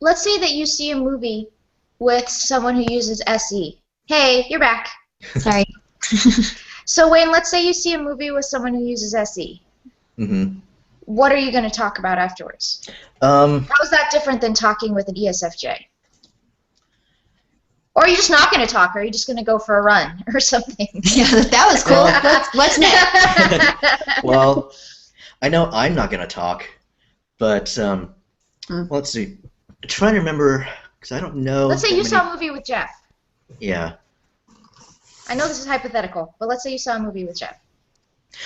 let's say that you see a movie with someone who uses SE. Hey, you're back. Sorry. So Wayne, let's say you see a movie with someone who uses SE. Mm-hmm. What are you going to talk about afterwards? How is that different than talking with an ESFJ? Or are you just not going to talk? Or are you just going to go for a run or something? Yeah, that was cool. What's next? Well, I know I'm not going to talk, but let's see. I'm trying to remember, because I don't know. Let's say you saw a movie with Jeff. Yeah. I know this is hypothetical, but let's say you saw a movie with Jeff.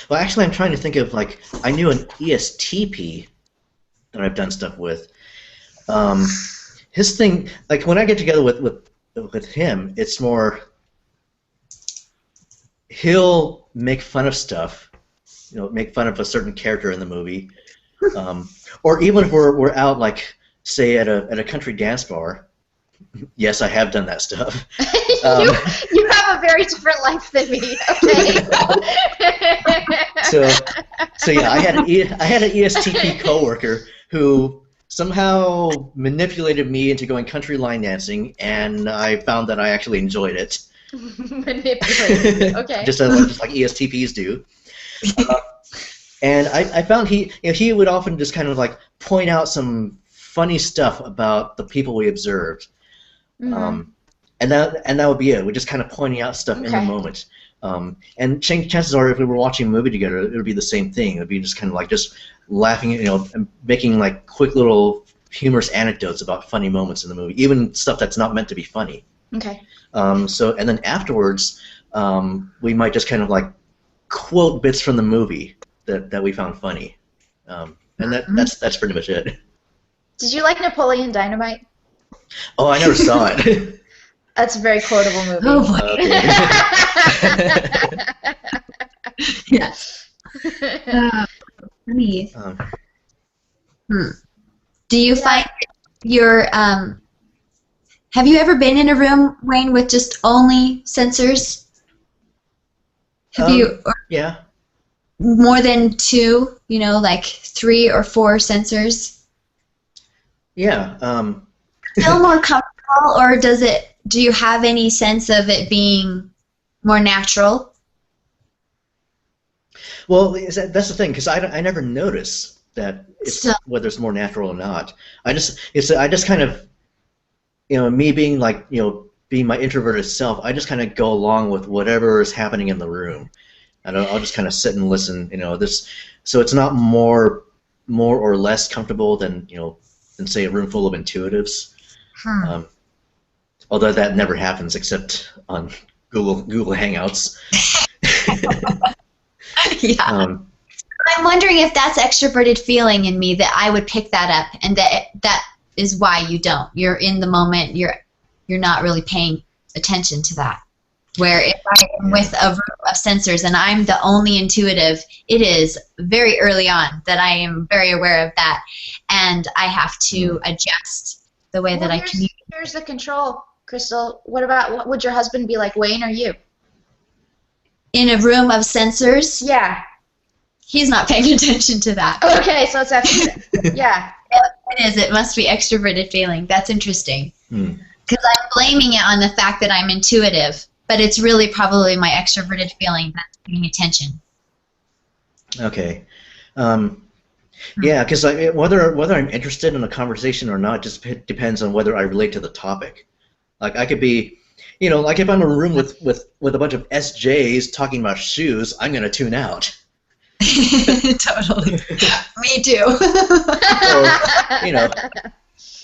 Well, actually, I'm trying to think of, like, I knew an ESTP that I've done stuff with. His thing, like, when I get together with him, it's more, he'll make fun of stuff, you know, make fun of a certain character in the movie, or even if we're out, like, say at a country dance bar. Yes, I have done that stuff. You have a very different life than me. Okay. so yeah, I had an ESTP coworker who somehow manipulated me into going country line dancing, and I found that I actually enjoyed it. Manipulated. Okay. just like ESTPs do. And I found he would often just kind of like point out some funny stuff about the people we observed. Mm-hmm. And that would be it. We're just kind of pointing out stuff in the moment. And chances are, if we were watching a movie together, it would be the same thing. It would be just kind of like just laughing, you know, and making like quick little humorous anecdotes about funny moments in the movie, even stuff that's not meant to be funny. Okay. So and then afterwards, we might just kind of like quote bits from the movie that we found funny, and that's pretty much it. Did you like Napoleon Dynamite? Oh, I never saw it. That's a very quotable movie. Oh boy. Okay. Yes. Funny. Do you find your have you ever been in a room, Wayne, with just only sensors? Have you? Or yeah. more than two? You know, like 3 or 4 sensors. Yeah. Feel more comfortable, or do you have any sense of it being more natural? Well, that's the thing, because I never notice that whether it's more natural or not. I just kind of, you know, me being like, you know, being my introverted self, I just kind of go along with whatever is happening in the room, and I'll just kind of sit and listen. You know, so it's not more or less comfortable than, you know, than say a room full of intuitives. Although that never happens except on Google Hangouts. Yeah. I'm wondering if that's extroverted feeling in me, that I would pick that up, and that is why you don't. You're in the moment. You're not really paying attention to that. Where if I'm with a room of sensors and I'm the only intuitive, it is very early on that I am very aware of that, and I have to adjust the way that I communicate. Here's the control, Crystal. What would your husband be like, Wayne or you? In a room of sensors? Yeah. He's not paying attention to that. Okay, so it's extroverted. Yeah. It is. It must be extroverted feeling. That's interesting. Because I'm blaming it on the fact that I'm intuitive, but it's really probably my extroverted feeling that's paying attention. Okay. Yeah, because whether I'm interested in a conversation or not just depends on whether I relate to the topic. Like I could be, you know, like if I'm in a room with a bunch of SJs talking about shoes, I'm gonna tune out. Totally. Me too. Or, you know,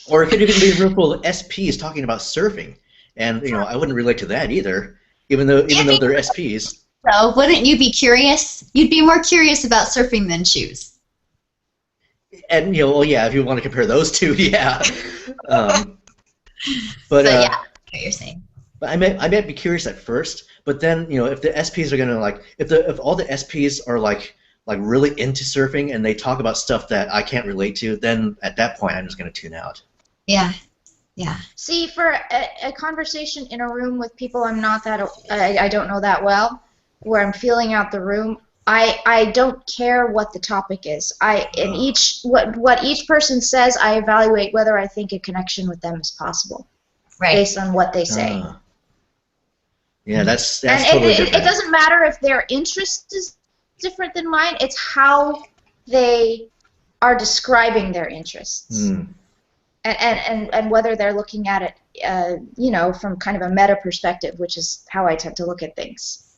or it could even be a room full of SPs talking about surfing, and you know I wouldn't relate to that either, even though they're SPs. So wouldn't you be curious? You'd be more curious about surfing than shoes. And you know, well, yeah, if you want to compare those two, yeah. But yeah, I know what you're saying. But I might be curious at first, but then you know, if the SPs are gonna like, if all the SPs are like really into surfing and they talk about stuff that I can't relate to, then at that point I'm just gonna tune out. Yeah, yeah. See, for a conversation in a room with people I don't know that well, where I'm feeling out the room, I don't care what the topic is. In each what each person says, I evaluate whether I think a connection with them is possible, based on what they say. Yeah, that's totally different. It doesn't matter if their interest is different than mine. It's how they are describing their interests, and whether they're looking at it, from kind of a meta perspective, which is how I tend to look at things.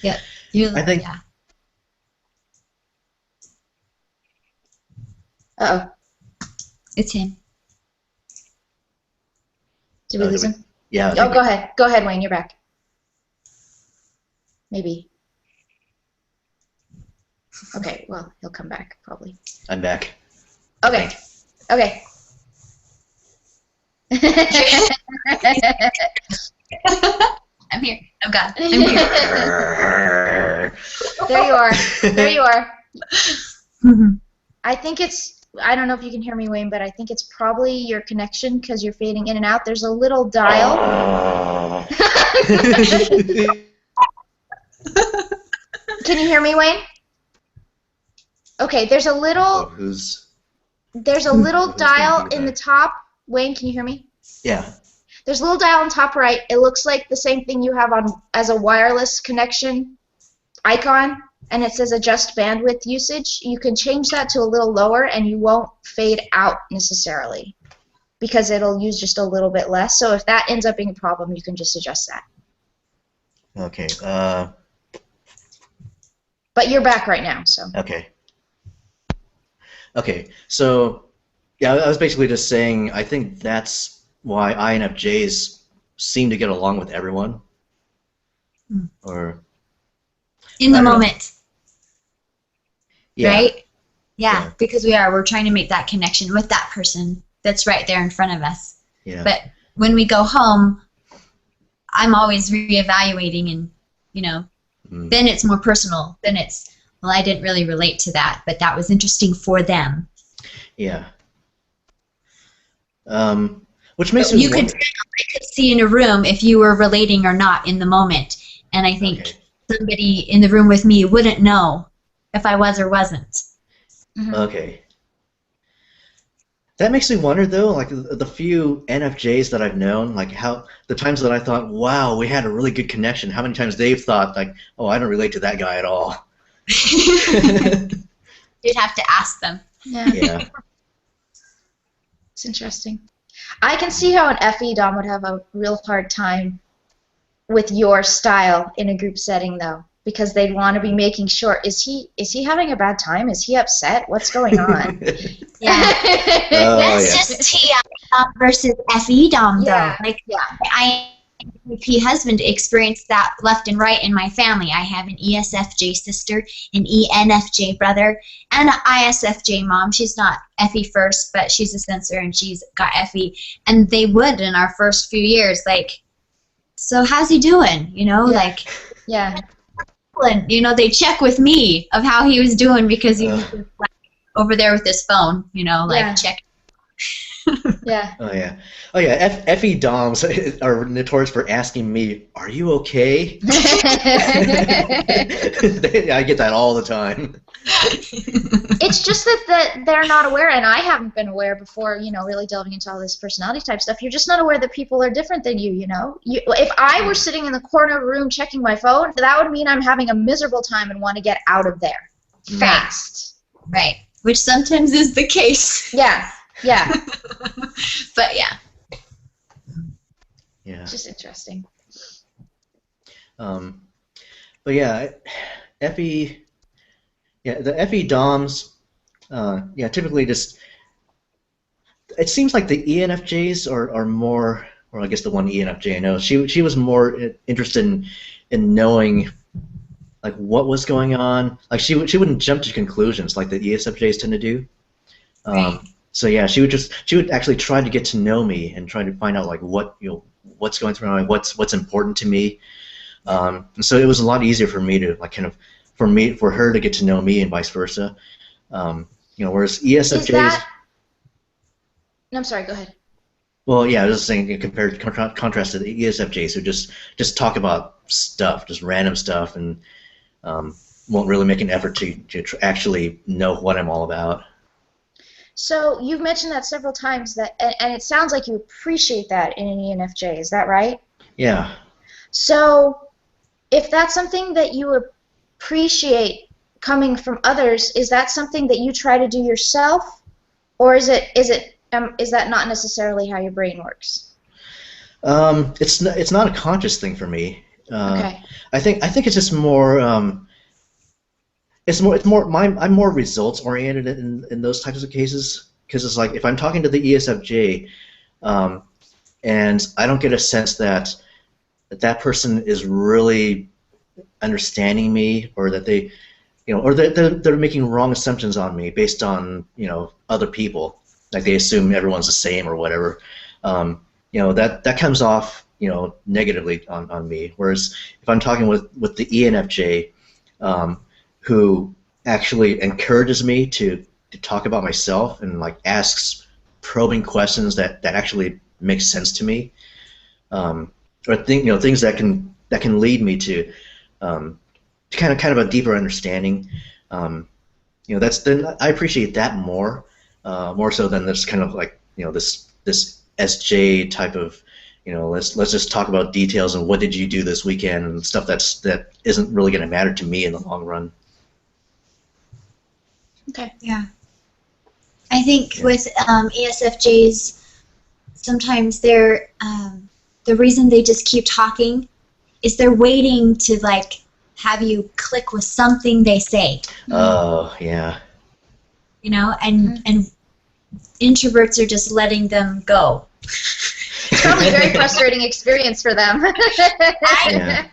Yeah, I think. Yeah. Uh-oh. It's him. Did we lose him? Yeah. Oh, go ahead. Go ahead, Wayne. You're back. Maybe. Okay, well, he'll come back, probably. I'm back. Okay. Okay. I'm here. I'm gone. I'm here. There you are. There you are. I think it's, I don't know if you can hear me, Wayne, but I think it's probably your connection because you're fading in and out. There's a little dial. Can you hear me, Wayne? Okay, there's a little dial in the top. Wayne, can you hear me? Yeah. There's a little dial on top right. It looks like the same thing you have on as a wireless connection icon, and it says adjust bandwidth usage. You can change that to a little lower, and you won't fade out necessarily because it'll use just a little bit less. So if that ends up being a problem, you can just adjust that. Okay. But you're back right now, so. Okay. Okay. So, yeah, I was basically just saying I think that's why INFJs seem to get along with everyone. Or in the moment. Yeah. Right? Yeah, because we're trying to make that connection with that person that's right there in front of us. Yeah. But when we go home, I'm always reevaluating, and then it's more personal. Then it's, well, I didn't really relate to that, but that was interesting for them. Yeah. Which makes me wonder. I could see in a room if you were relating or not in the moment, and I think somebody in the room with me wouldn't know if I was or wasn't. Okay. That makes me wonder, though, like the few NFJs that I've known, like how the times that I thought, wow, we had a really good connection, how many times they've thought, like, oh, I don't relate to that guy at all. You'd have to ask them. Yeah. It's interesting. I can see how an FE Dom would have a real hard time with your style in a group setting, though, because they'd want to be making sure, is he having a bad time? Is he upset? What's going on? That's just TI versus FE Dom, though. INFP husband experienced that left and right in my family. I have an ESFJ sister, an ENFJ brother, and an ISFJ mom. She's not FE first, but she's a sensor, and she's got FE. And they would, in our first few years, like, so how's he doing? And, they check with me of how he was doing because he was just, like, over there with his phone, check. Yeah. Oh yeah. FE Doms are notorious for asking me, "Are you okay?" I get that all the time. It's just that they're not aware, and I haven't been aware before. Really delving into all this personality type stuff. You're just not aware that people are different than you. If I were sitting in the corner of a room checking my phone, that would mean I'm having a miserable time and want to get out of there fast. Right. Which sometimes is the case. Yeah. Yeah. But yeah. Yeah. It's just interesting. But yeah, the FE Doms, typically just, it seems like the ENFJs are more, or I guess the one ENFJ I know, she was more interested in knowing, like, what was going on. Like, she wouldn't jump to conclusions like the ESFJs tend to do. Right. So yeah, she would actually try to get to know me and try to find out, like, what's going through my mind, what's important to me. And so it was a lot easier for me to, like, for her to get to know me and vice versa. Whereas ESFJs. No, I'm sorry. Go ahead. Well, yeah, I was just saying, contrast to the ESFJs who just talk about stuff, just random stuff, and won't really make an effort to actually know what I'm all about. So you've mentioned that several times, that, and it sounds like you appreciate that in an ENFJ. Is that right? Yeah. So if that's something that you appreciate coming from others, is that something that you try to do yourself, or is that not necessarily how your brain works? It's not a conscious thing for me. Okay. I think it's just more. I'm more results oriented in those types of cases, because it's like if I'm talking to the ESFJ, and I don't get a sense that that person is really understanding me, or that they, or they're making wrong assumptions on me based on other people, like they assume everyone's the same or whatever. That comes off negatively on me. Whereas if I'm talking with the ENFJ, who actually encourages me to talk about myself and like asks probing questions that actually make sense to me, or things that can lead me to kind of a deeper understanding. Then I appreciate that more so than this kind of like this SJ type of let's just talk about details and what did you do this weekend and stuff that isn't really going to matter to me in the long run. Okay. Yeah. I think with ESFJs, sometimes they're the reason they just keep talking is they're waiting to like have you click with something they say. Oh yeah. And introverts are just letting them go. It's probably a very frustrating experience for them. Yeah,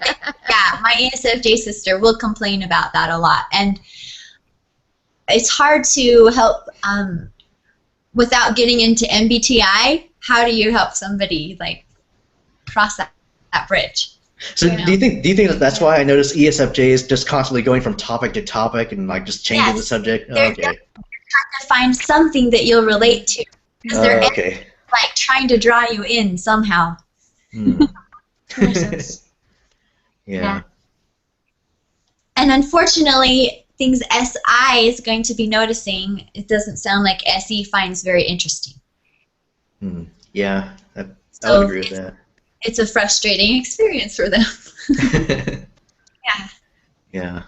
my ESFJ sister will complain about that a lot, and it's hard to help without getting into MBTI. How do you help somebody like cross that bridge? So do you think that's why I notice ESFJs just constantly going from topic to topic and like just changing the subject? They're trying to find something that you'll relate to, because they're like trying to draw you in somehow. Makes sense. Yeah. And unfortunately, things SI is going to be noticing, it doesn't sound like SE finds very interesting. Yeah, I would agree with that. It's a frustrating experience for them. Yeah.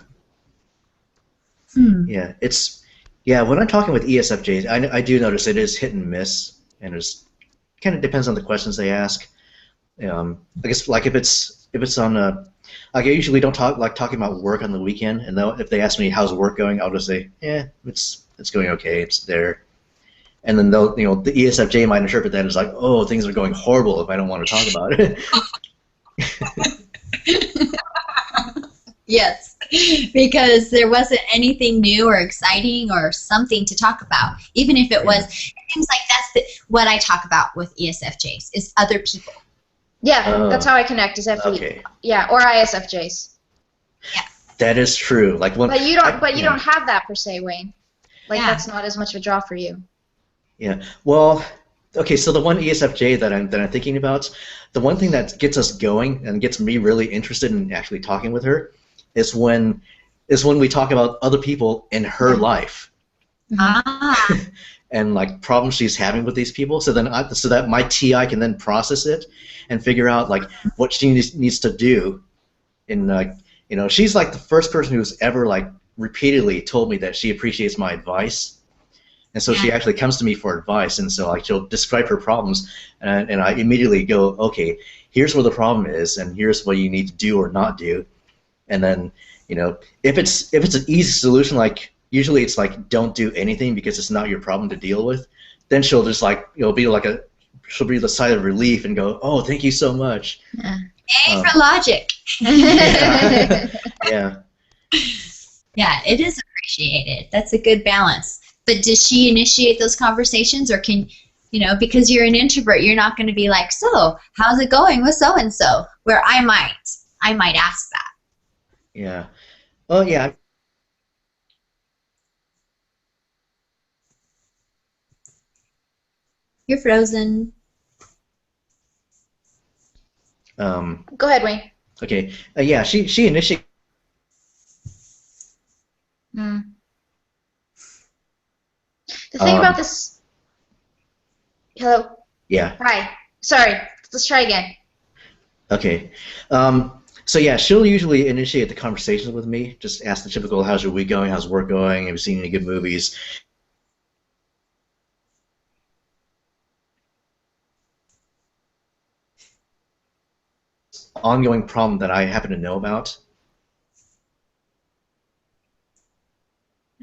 Yeah. When I'm talking with ESFJs, I do notice it is hit and miss, and it kind of depends on the questions they ask. I guess like if it's on like I usually don't talking about work on the weekend, and if they ask me how's work going, I'll just say, it's going okay, it's there. And then they'll, the ESFJ might interpret that as like, oh, things are going horrible if I don't want to talk about it. Yes, because there wasn't anything new or exciting or something to talk about. Even if it was, it seems like that's what I talk about with ESFJs is other people. Yeah, that's how I connect. Is FE. Okay. Yeah, or ISFJs. Yeah. That is true. Like but you don't have that per se, Wayne. Like that's not as much of a draw for you. Yeah. Well, okay. So the one ESFJ that I'm thinking about, the one thing that gets us going and gets me really interested in actually talking with her is when we talk about other people in her life. And like problems she's having with these people, so that my TI can then process it and figure out like what she needs to do. And she's like the first person who's ever like repeatedly told me that she appreciates my advice, and so she actually comes to me for advice. And so like she'll describe her problems, and I immediately go, okay, here's where the problem is, and here's what you need to do or not do. And then if it's an easy solution, like usually it's like don't do anything because it's not your problem to deal with, then she'll just like she'll be the sigh of relief and go, oh, thank you so much. Yay for logic. Yeah. Yeah, it is appreciated. That's a good balance. But does she initiate those conversations, or can because you're an introvert, you're not going to be like, so how's it going with so and so? Where I might ask that. Yeah. Oh yeah. You're frozen. Go ahead, Wayne. Okay. Yeah. She initiates The thing about this... Hello? Yeah. Hi. Sorry. Let's try again. Okay. So yeah, she'll usually initiate the conversations with me. Just ask the typical, how's your week going? How's work going? Have you seen any good movies? Ongoing problem that I happen to know about.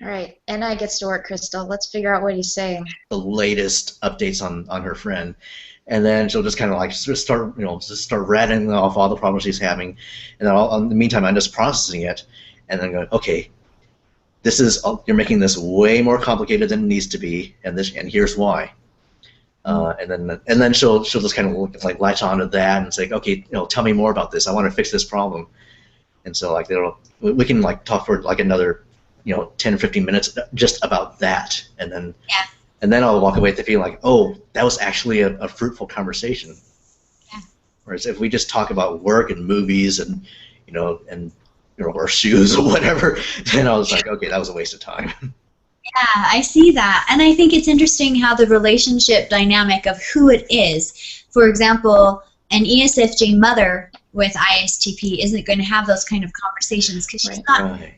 All right. N.I. gets to work, Crystal. Let's figure out what he's saying. The latest updates on her friend. And then she'll just kind of like start rattling off all the problems she's having, and then in the meantime I'm just processing it, and then going, okay, you're making this way more complicated than it needs to be, and here's why. And then she'll just kind of like latch onto that and say, okay, tell me more about this. I want to fix this problem. And so like we can like talk for like another 10 or 15 minutes just about that, and then. Yeah. And then I'll walk away with the feeling like, oh, that was actually a fruitful conversation. Yeah. Whereas if we just talk about work and movies and or shoes or whatever, then I was like, okay, that was a waste of time. Yeah, I see that. And I think it's interesting how the relationship dynamic of who it is. For example, an ESFJ mother with ISTP isn't going to have those kind of conversations because she's not prone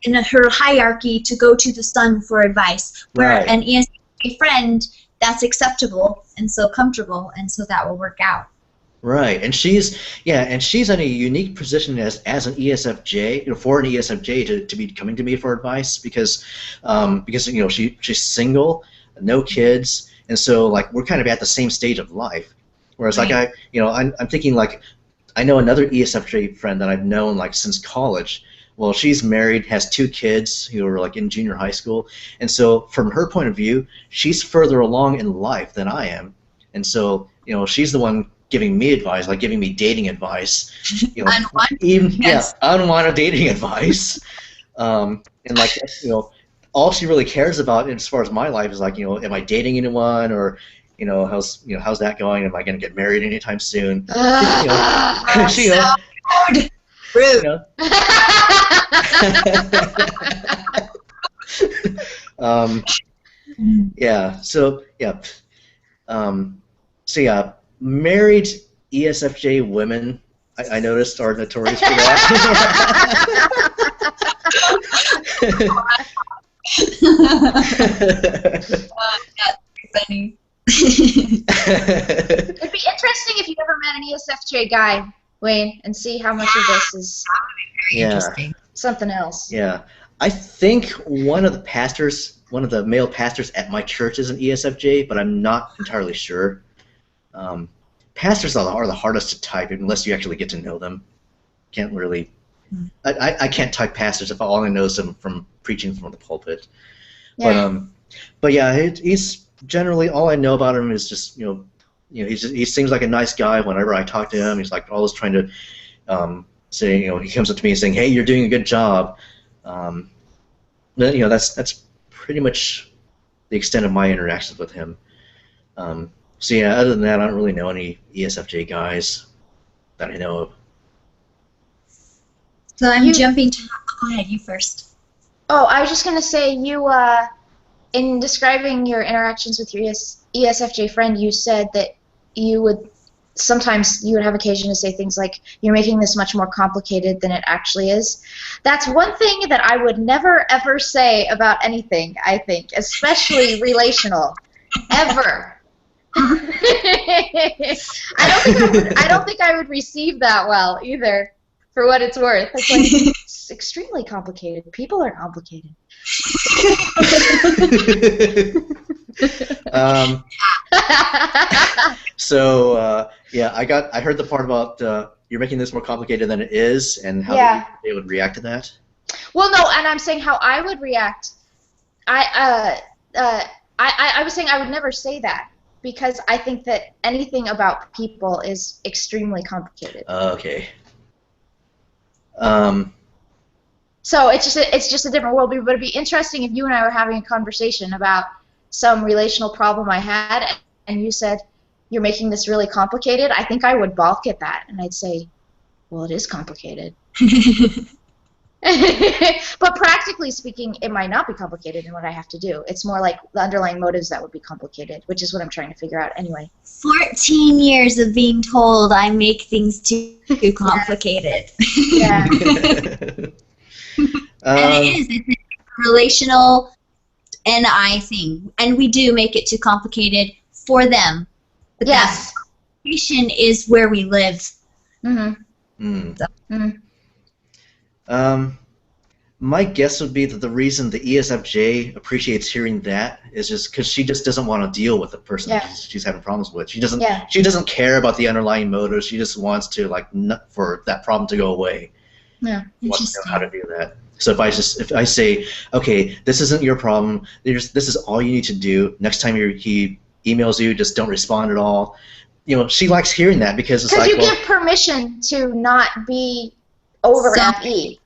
in her hierarchy to go to the son for advice, where an ESFJ friend, that's acceptable and so comfortable, and so that will work out. Right, and she's in a unique position as an ESFJ, for an ESFJ to be coming to me for advice because she's single, no kids, and so like we're kind of at the same stage of life. Whereas like I'm thinking like I know another ESFJ friend that I've known like since college. Well, she's married, has 2 kids who are like in junior high school, and so from her point of view, she's further along in life than I am, and so she's the one giving me advice, like giving me dating advice, unwanted dating advice, and like all she really cares about as far as my life is like am I dating anyone, or how's that going? Am I going to get married anytime soon? Rude. Married ESFJ women, I noticed, are notorious for that. That's funny. It'd be interesting if you ever met an ESFJ guy, Wayne, and see how much of this is interesting. Something else. Yeah. I think one of the male pastors at my church is an ESFJ, but I'm not entirely sure. Pastors are the hardest to type unless you actually get to know them. Can't really. I can't type pastors if all I know is them from preaching from the pulpit. Yeah. But yeah, he's generally all I know about him is just he seems like a nice guy. Whenever I talk to him, he's like always trying to say he comes up to me and saying, "Hey, you're doing a good job." That's pretty much the extent of my interactions with him. So yeah, other than that, I don't really know any ESFJ guys that I know of. So I'm jumping to. Go ahead, you first. Oh, I was just gonna say in describing your interactions with your ESFJ friend, you said that sometimes you would have occasion to say things like, you're making this much more complicated than it actually is. That's one thing that I would never ever say about anything, I think, especially relational. Ever. I don't think I would receive that well either, for what it's worth. It's like, it's extremely complicated. People are complicated. I heard the part about you're making this more complicated than it is, and how they would react to that. Well, no, and I'm saying how I would react. I was saying I would never say that because I think that anything about people is extremely complicated. Okay. So it's just a different world. But it'd be interesting if you and I were having a conversation about some relational problem I had, and you said, you're making this really complicated. I think I would balk at that, and I'd say, well, it is complicated. But practically speaking, it might not be complicated in what I have to do. It's more like the underlying motives that would be complicated, which is what I'm trying to figure out anyway. 14 years of being told I make things too complicated. Yeah. And it's a relational and I thing. And we do make it too complicated for them. But Yes. that complication is where we live. Mm-hmm. So. My guess would be that the reason the ESFJ appreciates hearing that is just because she just doesn't want to deal with the person she's having problems with. She doesn't. Yeah. She doesn't care about the underlying motives. She just wants to for that problem to go away. Yeah. Wants to know how to do that. So if I say, okay, this isn't your problem. This is all you need to do. Next time he emails you, just don't respond at all. You know, she likes hearing that because it's like, you give permission to not be over FE.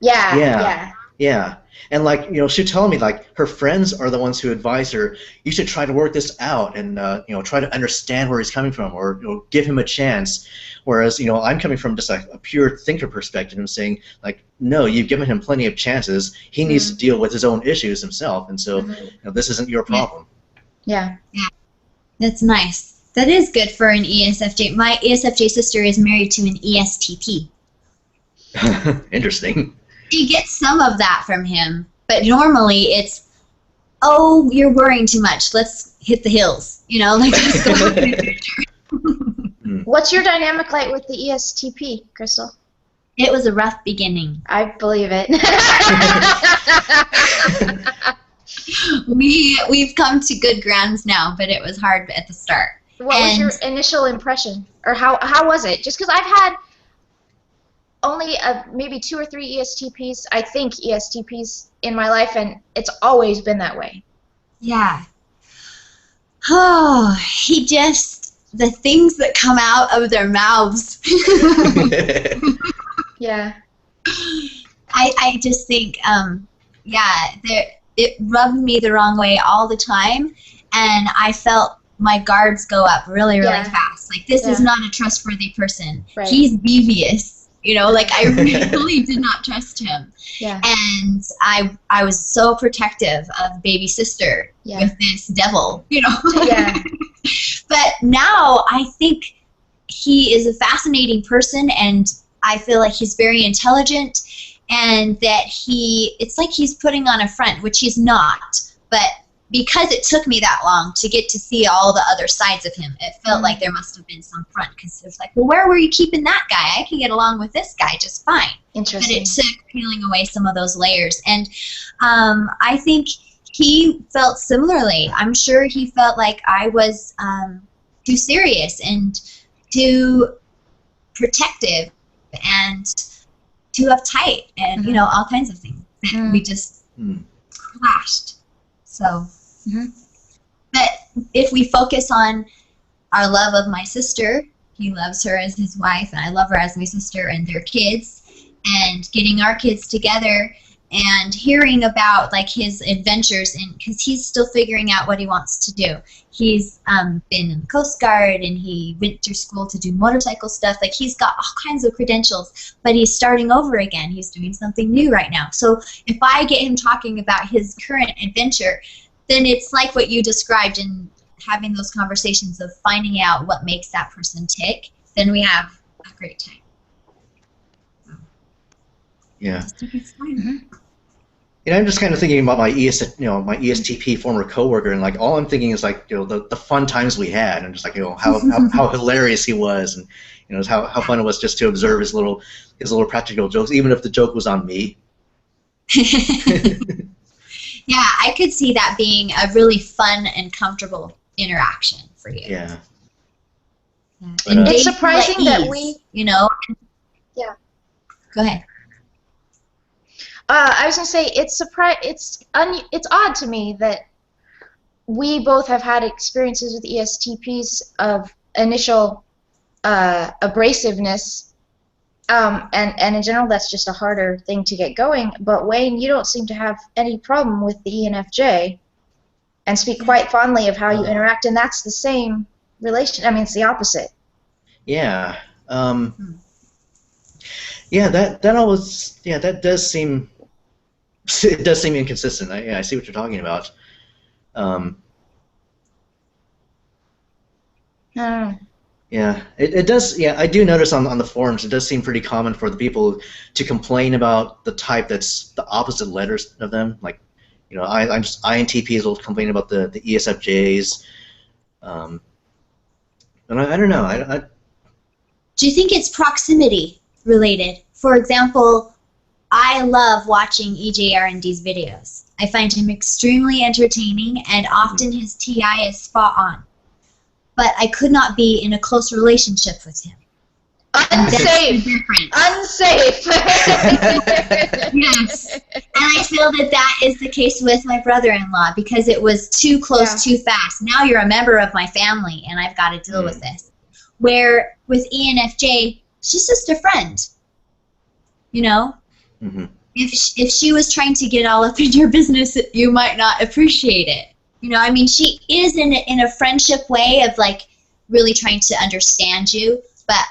Yeah, and like, you know, she'll tell me like her friends are the ones who advise her, you should try to work this out and you know, try to understand where he's coming from, or, you know, give him a chance. Whereas, you know, I'm coming from just like a pure thinker perspective and saying like, no, you've given him plenty of chances. He needs to deal with his own issues himself, and so you know, this isn't your problem. Yeah. That's nice. That is good for an ESFJ. My ESFJ sister is married to an ESTP. Interesting. You get some of that from him, but normally it's, oh, you're worrying too much. Let's hit the hills. You know, like let's go in the future. What's your dynamic like with the ESTP, Crystal? It was a rough beginning. I believe it. We've come to good grounds now, but it was hard at the start. What was your initial impression, or how was it? Just because I've had only maybe 2 or 3 ESTPs, I think ESTPs in my life, and it's always been that way. Yeah. Oh, the things that come out of their mouths. Yeah. I just think, it rubbed me the wrong way all the time, and I felt my guards go up really, really fast. Like, this is not a trustworthy person. Right. He's devious. You know, like, I really did not trust him. Yeah. And I was so protective of baby sister with this devil, you know. Yeah. But now I think he is a fascinating person, and I feel like he's very intelligent, and that it's like he's putting on a front, which he's not. But because it took me that long to get to see all the other sides of him, it felt like there must have been some front, because it was like, well, where were you keeping that guy? I can get along with this guy just fine. Interesting. But it took peeling away some of those layers. And I think he felt similarly. I'm sure he felt like I was too serious and too protective and too uptight and, you know, all kinds of things that we just clashed. So, but if we focus on our love of my sister, he loves her as his wife, and I love her as my sister, and their kids, and getting our kids together and hearing about like his adventures, and because he's still figuring out what he wants to do. He's been in the Coast Guard, and he went through school to do motorcycle stuff. Like, he's got all kinds of credentials, but he's starting over again. He's doing something new right now. So if I get him talking about his current adventure, then it's like what you described in having those conversations of finding out what makes that person tick. Then we have a great time. Yeah. You know, I'm just kind of thinking about my ESTP former coworker, and like all I'm thinking is like, you know, the fun times we had, and just like, you know, how hilarious he was, and you know, how fun it was just to observe his little practical jokes, even if the joke was on me. Yeah, I could see that being a really fun and comfortable interaction for you. Yeah. And it's surprising that you know. Yeah. Go ahead. I was gonna say it's odd to me that we both have had experiences with ESTPs of initial abrasiveness, and in general that's just a harder thing to get going. But Wayne, you don't seem to have any problem with the ENFJ, and speak quite fondly of how you interact, and that's the same relation. I mean, it's the opposite. Yeah. Yeah. That does seem it does seem inconsistent. I see what you're talking about. Yeah, it does. Yeah, I do notice on the forums, it does seem pretty common for the people to complain about the type that's the opposite letters of them. Like, you know, I'm just INTPs will complain about the ESFJs. And I don't know. Do you think it's proximity related? For example, I love watching EJR&D's videos. I find him extremely entertaining, and often his TI is spot on. But I could not be in a close relationship with him. Unsafe. Unsafe. Yes. And I feel that that is the case with my brother-in-law, because it was too close, too fast. Now you're a member of my family, and I've got to deal with this. Where with ENFJ, she's just a friend. You know? Mm-hmm. If she was trying to get all up in your business, you might not appreciate it. You know, I mean, she is in a friendship way of, like, really trying to understand you, but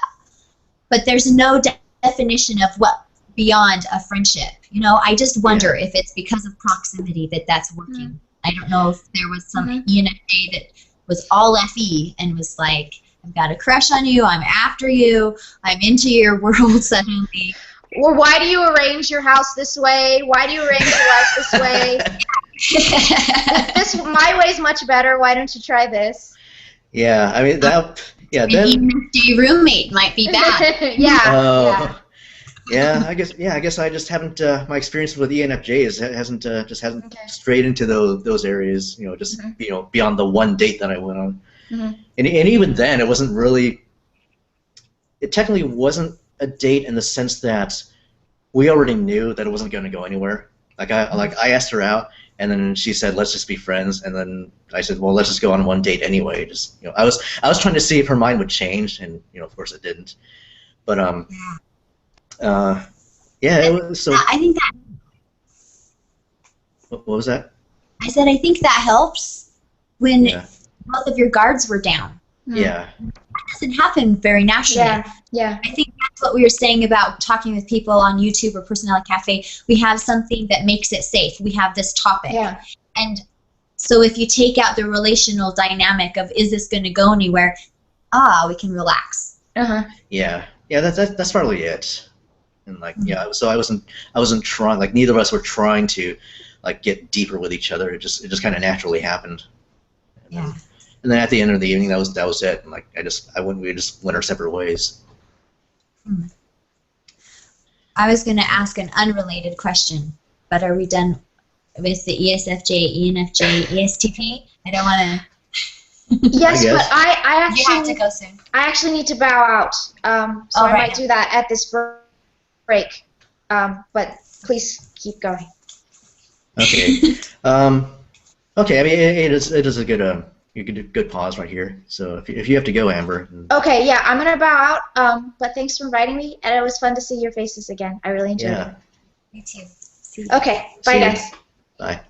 there's no definition of what beyond a friendship. You know, I just wonder if it's because of proximity that's working. I don't know if there was some ENFJ that was all FE and was like, I've got a crush on you, I'm after you, I'm into your world suddenly. Or why do you arrange your house this way? Why do you arrange your life this way? My way's much better. Why don't you try this? Yeah, I mean that. Yeah, then ENFJ roommate might be bad. Yeah, I guess I just haven't. My experience with ENFJs hasn't strayed into those areas. You know, just you know, beyond the one date that I went on, and even then, it wasn't really. It technically wasn't a date in the sense that we already knew that it wasn't going to go anywhere. Like I asked her out, and then she said, "Let's just be friends." And then I said, "Well, let's just go on one date anyway." Just you know, I was trying to see if her mind would change, and you know, of course, it didn't. But it was so. I think that. What was that? I said I think that helps when both of your guards were down. Yeah. That doesn't happen very naturally. Yeah. I think that's what we were saying about talking with people on YouTube or Personality Cafe. We have something that makes it safe. We have this topic. Yeah. And so if you take out the relational dynamic of is this going to go anywhere, we can relax. Yeah. Yeah, that's probably it. And like so I wasn't trying, like neither of us were trying to like get deeper with each other. It just kind of naturally happened. And then at the end of the evening, that was it. And like we just went our separate ways. I was going to ask an unrelated question, but are we done with the ESFJ, ENFJ, ESTP? I don't want to. Yes, but I actually you have to go soon. I actually need to bow out, so I might do that at this break. But please keep going. Okay. Okay. I mean, it is a good. You can do good pause right here. So if you have to go, Amber. Okay, yeah, I'm gonna bow out. But thanks for inviting me, and it was fun to see your faces again. I really enjoyed it. Me too. Okay, bye guys. Bye.